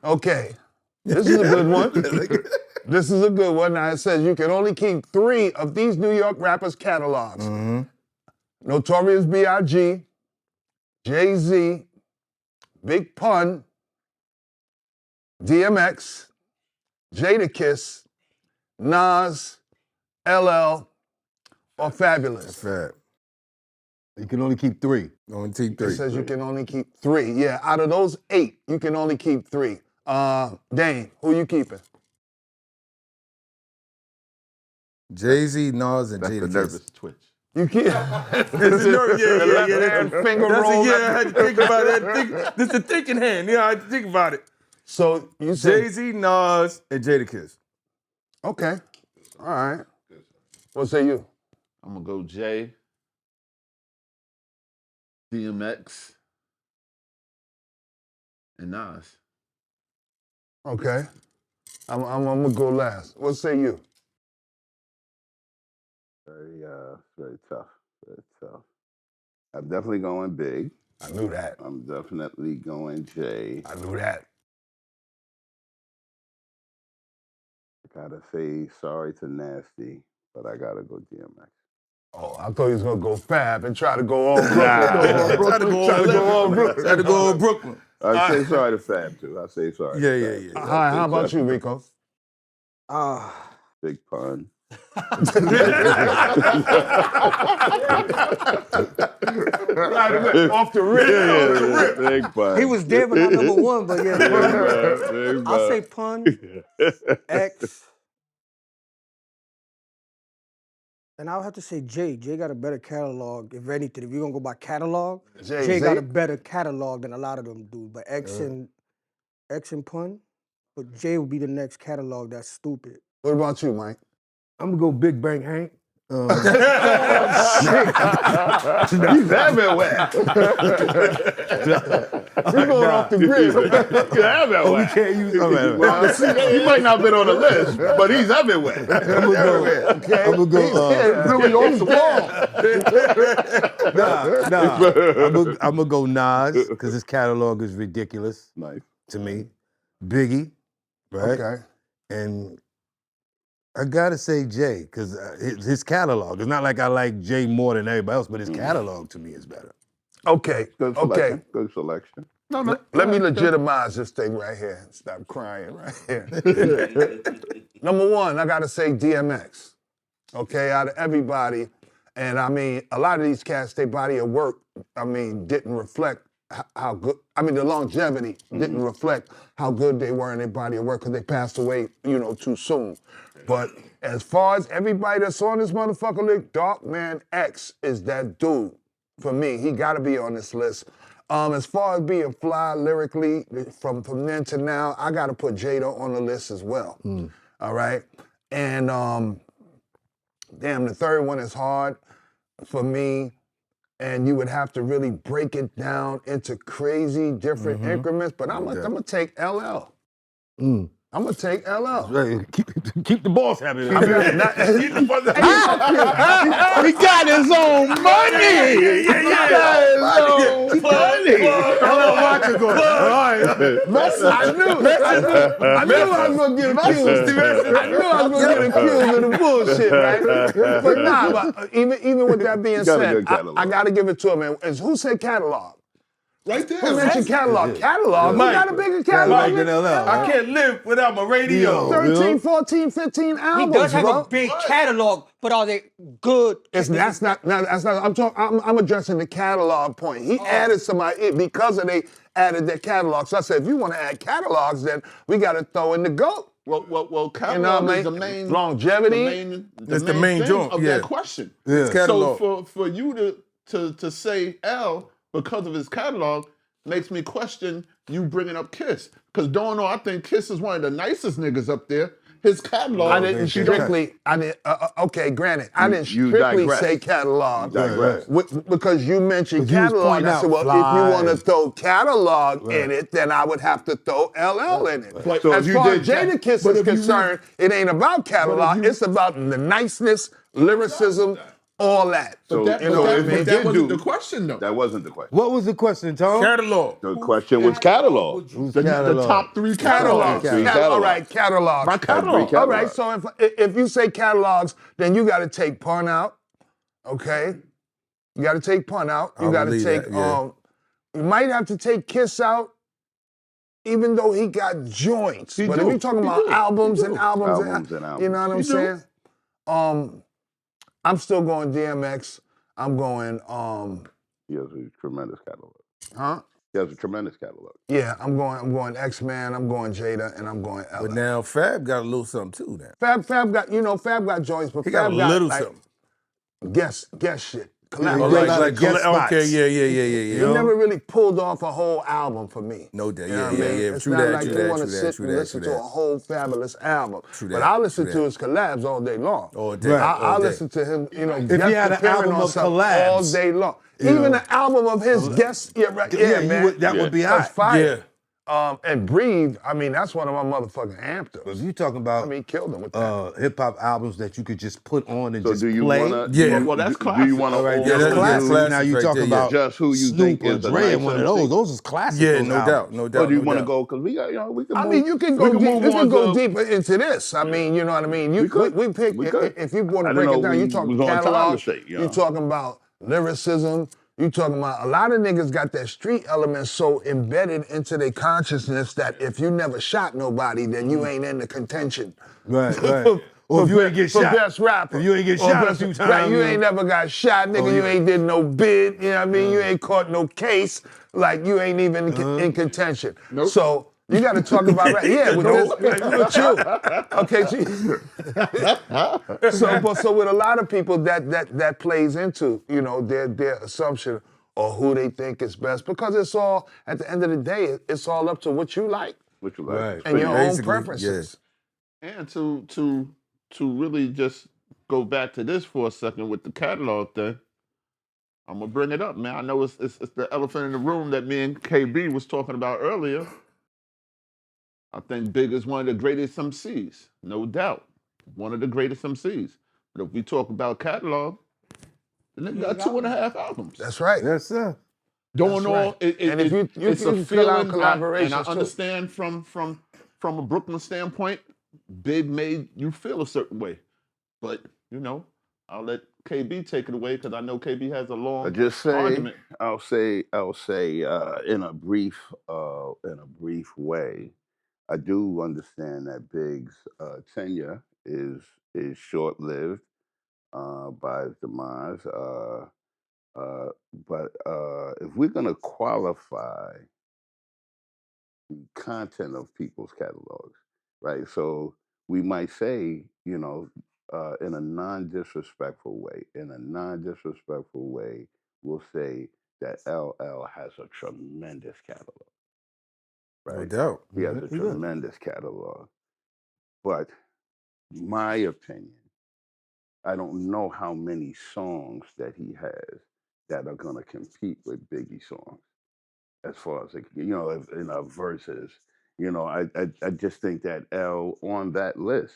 Okay, this is a good one. This is a good one. Now it says you can only keep 3 of these New York rappers' catalogs. Notorious B.I.G., Jay-Z, Big Pun, DMX, Jadakiss, Nas, LL, or Fabolous. That's fair. You can only keep 3. Only keep 3. It says you can only keep 3. Yeah, out of those 8, you can only keep 3. Dane, who you keeping? Jay-Z, Nas, and That's Jadakiss. the nervous twitch. You keep. That's the nerve, yeah. Finger That's roll. I had to think about it. This is the thinking hand. Yeah, I had to think about it. So you said Jay-Z, Nas, and Jadakiss. Okay. All right. What say you? I'm gonna go Jay, DMX, and Nas. Okay. I'm gonna go last. What say you? Very tough. Very tough. I'm definitely going Big. I knew that. I'm definitely going Jay. I knew that. I gotta say sorry to Nasty, but I gotta go DMX. Oh, I thought he was gonna go Fab and try to go on Brooklyn. Try to go on Brooklyn. I say sorry to Fab too. I say sorry. Yeah. Hi, how about you, Rico? Big Pun. Off the rip. Big Pun. He was there, but not number 1. But yeah, Big I'll Pun. say Pun, X, and I'll have to say Jay. Jay got a better catalog, if anything. If you're gonna go by catalog, Jay got a better catalog than a lot of them do. But X and Pun, but Jay will be the next catalog that's stupid. What about you, Mike? I'm gonna go Big Bang Hank. He's everywhere. We're going off the grid. He's everywhere. We can't use. He might not have been on the list, but he's everywhere. I'm gonna go. Really off the wall. I'm gonna go Nas because his catalog is ridiculous. Nice. To me. Biggie, right? Okay. And I gotta say Jay, because his catalog. It's not like I like Jay more than everybody else, but his catalog to me is better. Okay. Good Okay. selection. Good selection. Let me legitimize this thing right here. Stop crying right here. Number 1, I gotta say DMX. Okay, out of everybody. And I mean, a lot of these cats, their body of work, I mean, didn't reflect how good, I mean, the longevity didn't reflect how good they were in their body of work because they passed away, too soon. But as far as everybody that's on this motherfucker list, Dark Man X is that dude for me. He gotta be on this list. As far as being fly lyrically, from then to now, I gotta put Jada on the list as well. All right? And damn, the third one is hard for me. And you would have to really break it down into crazy different increments. But I'm gonna take LL. I'm gonna take LL. Right. Keep the boss happy. He got his own money. I knew I was gonna get accused. Of the bullshit, right? But even with that being said, I gotta give it to him. And who said catalog? Right there. Who mentioned catalog? Catalog? Who got a bigger catalog than LL? I can't live without my radio. 13, 14, 15 He albums, does have bro. a big catalog, but are they good? That's not. I'm addressing the catalog point. He added somebody because they added their catalog. So I said, if you want to add catalogs, then we got to throw in the GOAT. Well, catalog is the main longevity. That's the main thing joint of that question. Yeah. So for you to say L because of his catalog makes me question you bringing up Kiss. Because I think Kiss is one of the nicest niggas up there. His catalog. I didn't strictly. Okay, granted, I didn't strictly say catalog. Because you mentioned catalog. I said, well, if you want to throw catalog in it, then I would have to throw LL in it. So as far as Jadakiss is concerned, it ain't about catalog. It's about the niceness, lyricism, all that. But that, you know what I mean? but that wasn't the question, though. That wasn't the question. What was the question, Tom? Catalog. The question was catalog. Who's The catalog? top three catalogs. Three All catalogs. right, catalogs. My catalog. All right, so if you say catalogs, then you got to take Pun out, okay? You got to take Pun out. You I'll got to believe take, that, yeah. you might have to take Kiss out, even though he got joints. He But do. if you're talking He about do. albums He and do. albums, Albums and you know what I'm He do. saying? I'm still going DMX. I'm going, He has a tremendous catalog. huh? He has a tremendous catalog. Yeah, I'm going X-Man, I'm going Jada, and I'm going LA. But now Fab got a little something too now. Fab got, Fab got joints, but He Fab got a little like, something. guest shit. Yeah, Oh, he Collaboration. did a lot of guest spots. okay, yeah. He You know? never really pulled off a whole album for me. No doubt, You know yeah, what I mean? yeah. It's True not that, like true you that, want to true that, sit true and that, listen true to a that. whole Fabulous album. True But that, I listen true to that. his collabs all day long. All day, Right. all I day. listen to him, If guest he had an appearing album on of something collabs, all day long. you Even know. an album of his guests, yeah, Yeah, man. that would be That's hot. fire. And Breathe, I mean, that's one of my motherfucking anthems. If you talking about I mean, he killed him with that. hip hop albums that you could just put on and So just do you play. want to? Yeah. Well, that's Do you classic. want to? All right, Yeah, that's that's classic. classic Now you right talking there, yeah. about Just who you Snoop think or is the Dre nice and one of MC. those. Those is classic. Yeah, those no albums. doubt, no Or doubt. do you no want to doubt. go? Because we got, we can. I move, mean, you can we go move deep. You on can go to- deeper into this. I mean, you know what I mean. We could. We pick We could. if you want I to didn't break it know down. we You talking was on time to catalog. say, you You know. talking about lyricism. You talking about a lot of niggas got that street element so embedded into their consciousness that if you never shot nobody, then you ain't in the contention. Right. Or if you ain't get for shot. best rapper. If you ain't get Or shot a best- few times. Right, you ain't never got shot, nigga. You yeah. ain't did no bid. You know what I mean? You ain't caught no case. Like you ain't even in contention. So you got to talk about rap. Yeah, with you. Okay, so with a lot of people that plays into their assumption or who they think is best because it's all at the end of the day it's all up to what you like What you like? Right. and your own Basically, preferences. And to really just go back to this for a second with the catalog thing, I'm gonna bring it up, man. I know it's the elephant in the room that me and KB was talking about earlier. I think Big is one of the greatest MCs, no doubt. One of the greatest MCs. But if we talk about catalog, the nigga got 2.5 albums. That's right. Yes, sir. Doing That's all right. And if you it's a can fill out feeling, and I collaborations, too. understand from a Brooklyn standpoint, Big made you feel a certain way. But I'll let KB take it away because I know KB has a long I just say, argument. I'll say, in a brief way, I do understand that Big's tenure is short lived by his demise. But if we're gonna qualify the content of people's catalogs, right? So we might say, in a non-disrespectful way, we'll say that LL has a tremendous catalog, No right? doubt. He has a He does. tremendous catalog. But my opinion, I don't know how many songs that he has that are gonna compete with Biggie songs. As far as in our verses, I just think that L on that list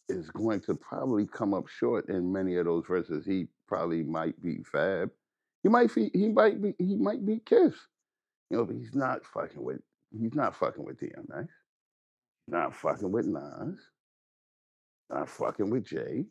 is going to probably come up short in many of those verses. He probably might beat Fab. He might beat Kiss. But he's not fucking with DMX. Not fucking with Nas. Not fucking with Jay.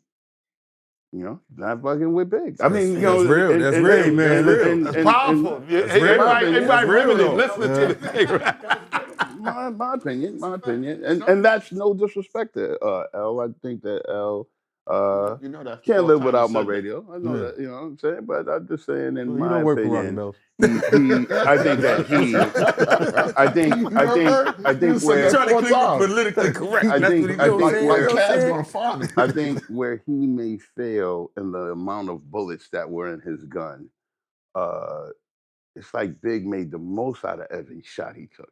Not fucking with Big. I mean, That's real. That's real, man. That's real. That's powerful. Everybody riveted listening to the thing, right? My opinion, and that's no disrespect to L. I think that L That can't fourth live time without you my said that. radio. I know that, you know what I'm saying, but I'm just saying, in You my don't work for Rocky opinion, Mills. I think that I think where Trying to keep it politically correct. I That's think- what he I doing, think saying, Like you know what I'm Caz saying? gonna find him. I think where he may fail in the amount of bullets that were in his gun, it's like Big made the most out of every shot he took.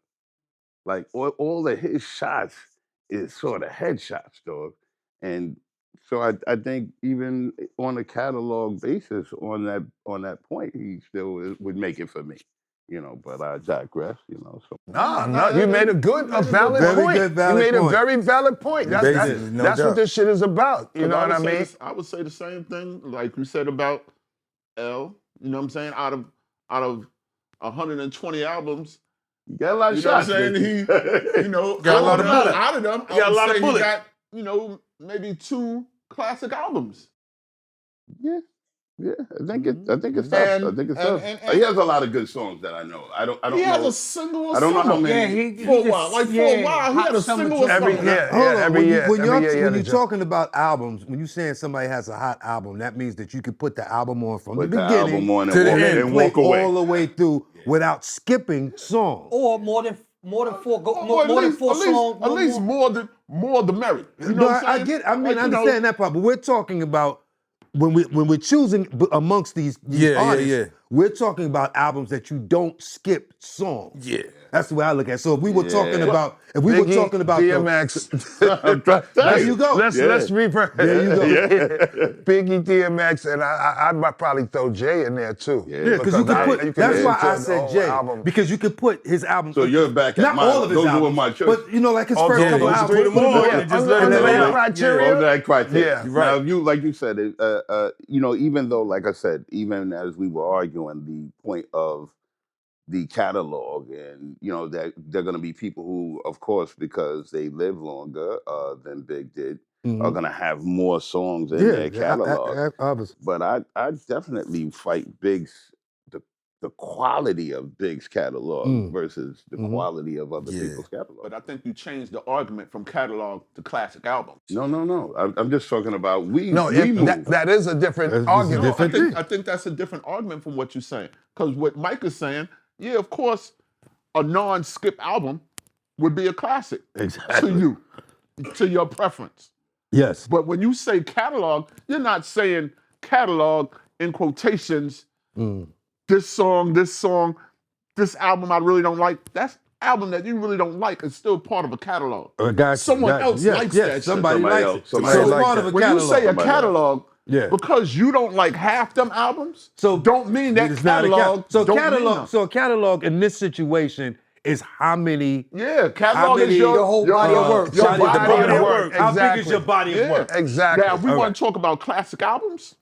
Like all of his shots is sort of headshots, dog. And so I think even on a catalog basis, on that point, he still would make it for me. You know, but I digress. You know, so No, you made a valid Very point. good, valid you made point. a very valid point. That's Basically, no what doubt. this shit is about. You know what I mean? I would say the same thing like you said about L. You know what I'm saying? Out of 120 albums, you got a lot of you know what I'm shots. saying? Biggie. He, you know, Got a lot of bullets. out of them, He got I a would lot of say he bullets. got, you know, maybe 2 classic albums. Yeah. Yeah, I think it's tough. And- I think it's and- tough. and- He has a lot of good songs that I know. I don't He has know. a single or I don't know how summer. many. For a while. Like for a while, he had a single or Every summer. year, Hold on. every year. When every year, you're talking about albums, when you're saying somebody has a hot album, that means that you could put the album on from Put the the beginning album on to the and, end. and play walk away. all the way through without skipping songs. Or more than 4 Or more than 4 songs. At least more the merry. You know No, what I'm saying? I Like, understand you know, that part, but we're talking about when we're choosing amongst these artists, we're talking about albums that you don't skip songs. Yeah. That's the way I look at it. So if we were talking Yeah. about, DMX. there you go. Let's reverse. There you go. Biggie, DMX, and I might probably throw Jay in there too. Yeah, because you can put. That's why I said Jay, album. because you could put his album. So you're back at not mine. all of his Those albums, were my choice. but you know, like his Oh, first yeah, couple you albums. put them on Yeah, and just under let that it criteria. Under that criteria. Yeah. Now, like you said, you know, even though, like I said, even as we were arguing the point of the catalog, and you know that they're going to be people who, of course, because they live longer than Big did, are going to have more songs in their catalog. Obviously. But I definitely fight Big's the quality of Big's catalog versus the quality of other people's catalog. But I think you changed the argument from catalog to classic albums. No. I'm just talking about we move. That is a different argument. I think that's a different argument from what you're saying. Because what Mike is saying, yeah, of course, a non-skip album would be a classic to you, to your preference. Yes. But when you say catalog, you're not saying catalog in quotations. This song, this album I really don't like. That's album that you really don't like is still part of a catalog. Someone else likes that shit. Somebody likes it. Somebody So it's likes part it. of a When catalog. you say a catalog, Yeah. because you don't like half them albums, So don't mean that it's not a catalog. so don't mean catalog. them. So a catalog in this situation is how many. Yeah, catalog How many- is your Your whole body of work. Your Body body of of work. work. How big is Exactly. your body of work? Exactly. Now, if we All want to talk about classic albums,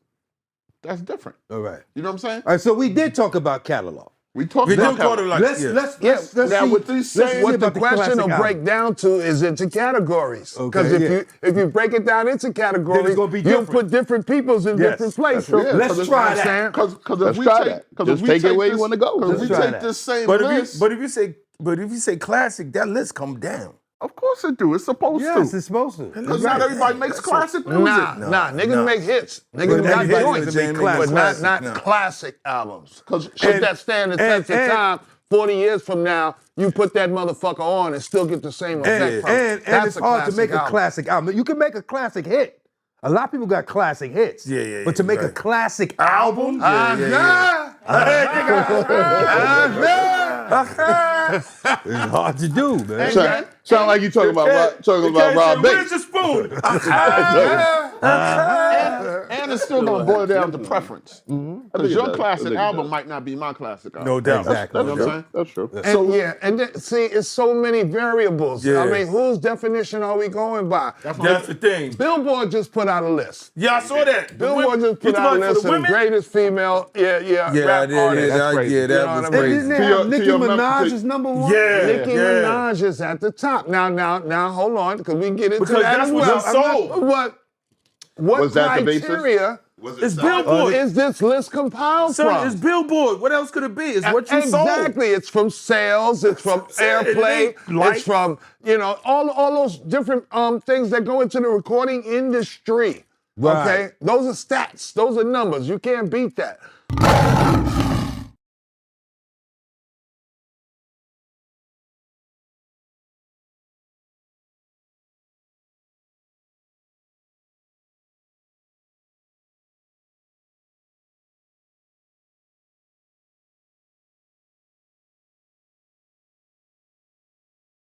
that's different. All right. You know what I'm saying? All right. So we did talk about catalog. We talked We about do call it catalog. like Let's Now, see, with these let's same- see What the about question classic will album. break down to is into categories. Because Okay, if you break it down into categories, gonna be you'll different. put different peoples in Yes. different places. Yeah, Let's 'cause try it's- that. Because Let's if we try take, that. because Just if we take it take where you this- wanna go. Because if Let's we try take that. this same But list, if you say classic, that list come down. of course it do. It's supposed Yes, to. it's supposed to. Because not everybody makes classic music. Nah, niggas make hits. Niggas But got everybody joints, doesn't make but classic. not No. classic albums. 'Cause- Should And- that stand the test of and- time? 40 years from now, you put that motherfucker on and still get the same effect from it. And That's it's hard to classic make a album. classic album. You can make a classic hit. A lot of people got classic hits. Yeah, But to make a right. classic album, it's hard to do, man. Sound like you talking about Rob Where's Bates. the spoon? And it's still going to boil down to preference. Because your does. I classic think it album does. might not be my classic album. No doubt. Exactly. You know what I'm saying? That's true. And then, see, it's so many variables. Yeah. I mean, whose definition are we going by? That's the thing. Billboard just put out a list. Yeah, I saw that. Billboard just You put out a talking about list for of the the women? greatest female, Yeah, rap artists. that was You know crazy. what I mean? Didn't they To have your- Nicki to your Minaj mem- as number one? Yeah. Nicki Minaj is at the top. Now, hold on, because we can get into Because that that's as what well. you sold. But what Was that the basis? criteria It's Billboard. is this list compiled Son, from? it's Billboard. What else could it be? It's what you sold. Exactly. It's from sales. It's from That's what I'm saying. airplay. It ain't like- It's from all those different things that go into the recording industry. Right. Okay, those are stats. Those are numbers. You can't beat that.